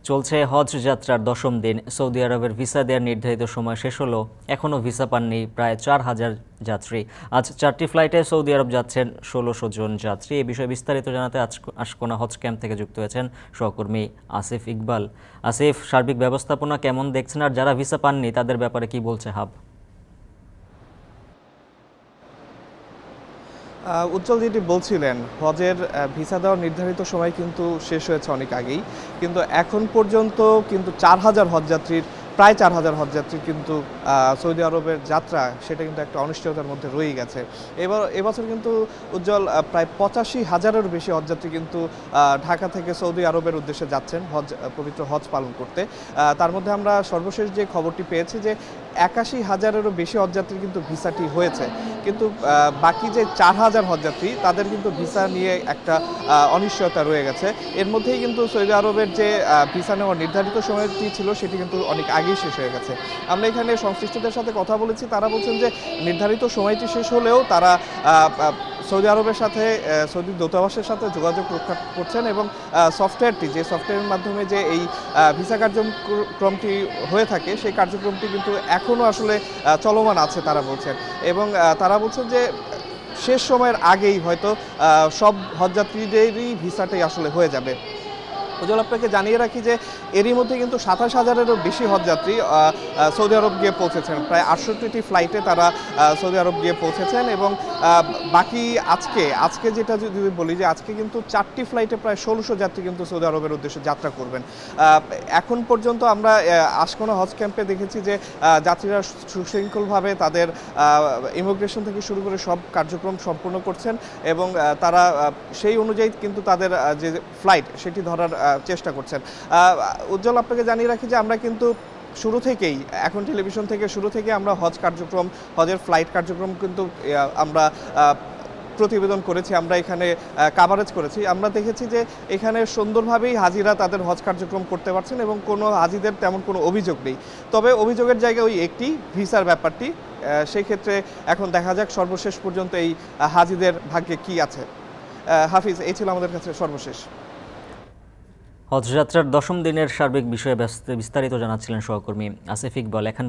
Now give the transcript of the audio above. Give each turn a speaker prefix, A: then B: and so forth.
A: চলছে হজ যাত্রার দশম দিন। সৌদি আরবের ভিসা দেওয়ার নির্ধারিত সময় শেষ হলো, এখনও ভিসা পাননি প্রায় 4,000 যাত্রী। আজ 4টি ফ্লাইটে সৌদি আরব যাচ্ছেন 1600 জন যাত্রী। এই বিষয়ে বিস্তারিত জানাতে আশকোনা হজ ক্যাম্প থেকে যুক্ত হয়েছেন সহকর্মী আসিফ ইকবাল। আসিফ, সার্বিক ব্যবস্থাপনা কেমন দেখছেন, আর যারা ভিসা পাননি তাদের ব্যাপারে কি বলছে হাব?
B: উজ্জ্বল যেটি বলছিলেন, হজের ভিসা দেওয়ার নির্ধারিত সময় কিন্তু শেষ হয়েছে অনেক আগেই, কিন্তু এখন পর্যন্ত কিন্তু 4,000 হজযাত্রীর প্রায় 4,000 হজযাত্রীর কিন্তু সৌদি আরবের যাত্রা সেটা কিন্তু একটা অনিশ্চয়তার মধ্যে রয়ে গেছে। এবছর কিন্তু উজ্জ্বল প্রায় 85,000-এর বেশি হজযাত্রী কিন্তু ঢাকা থেকে সৌদি আরবের উদ্দেশ্যে যাচ্ছেন পবিত্র হজ পালন করতে। তার মধ্যে আমরা সর্বশেষ যে খবরটি পেয়েছি যে 81,000-এরও বেশি হজযাত্রী কিন্তু ভিসাটি হয়েছে, কিন্তু বাকি যে 4,000 হজযাত্রী তাদের কিন্তু ভিসা নিয়ে একটা অনিশ্চয়তা রয়ে গেছে। এর মধ্যেই কিন্তু সৌদি আরবের যে ভিসা নেওয়ার নির্ধারিত সময়টি ছিল সেটি কিন্তু অনেক আগেই শেষ হয়ে গেছে। আমরা এখানে সংশ্লিষ্টদের সাথে কথা বলেছি, তারা বলছেন যে নির্ধারিত সময়টি শেষ হলেও তারা সৌদি আরবের সাথে সৌদি দূতাবাসের সাথে যোগাযোগ রক্ষা করছেন এবং যে সফটওয়্যারের মাধ্যমে যে এই ভিসা কার্যক্রমটি হয়ে থাকে সেই কার্যক্রমটি কিন্তু এখনও আসলে চলমান আছে তারা বলছেন। এবং তারা বলছেন যে শেষ সময়ের আগেই হয়তো সব হজযাত্রীদেরই ভিসাটাই আসলে হয়ে যাবে। উজ্জ্বল, আপনাকে জানিয়ে রাখি যে এরই মধ্যে কিন্তু 27,000-এরও বেশি হজযাত্রী সৌদি আরব গিয়ে পৌঁছেছেন। প্রায় 68টি ফ্লাইটে তারা সৌদি আরব গিয়ে পৌঁছেছেন এবং বাকি আজকে যেটা যদি বলি যে আজকে কিন্তু 4টি ফ্লাইটে প্রায় 1600 যাত্রী কিন্তু সৌদি আরবের উদ্দেশ্যে যাত্রা করবেন। এখন পর্যন্ত আমরা আশকোনা হজ ক্যাম্পে দেখেছি যে যাত্রীরা সুশৃঙ্খলভাবে তাদের ইমিগ্রেশন থেকে শুরু করে সব কার্যক্রম সম্পূর্ণ করছেন এবং তারা সেই অনুযায়ী কিন্তু তাদের যে ফ্লাইট সেটি ধরার চেষ্টা করছেন। উজ্জ্বল, আপনাকে জানিয়ে রাখি যে আমরা কিন্তু শুরু থেকেই এখন টেলিভিশন থেকে শুরু থেকে আমরা হজের ফ্লাইট কার্যক্রম কিন্তু আমরা প্রতিবেদন করেছি, আমরা এখানে কাভারেজ করেছি। আমরা দেখেছি যে এখানে সুন্দরভাবেই হাজিরা তাদের হজ কার্যক্রম করতে পারছেন এবং কোনো হাজিদের তেমন কোনো অভিযোগ নেই। তবে অভিযোগের জায়গায় ওই একটি ভিসার ব্যাপারটি, সেই ক্ষেত্রে এখন দেখা যাক সর্বশেষ পর্যন্ত এই হাজিদের ভাগ্যে কি আছে। হাফিজ, এই ছিল আমাদের কাছে সর্বশেষ।
A: হজযাত্রার দশম দিনের সার্বিক বিষয়ে বিস্তারিত জানাচ্ছিলেন সহকর্মী আসিফ ইকবাল। এখন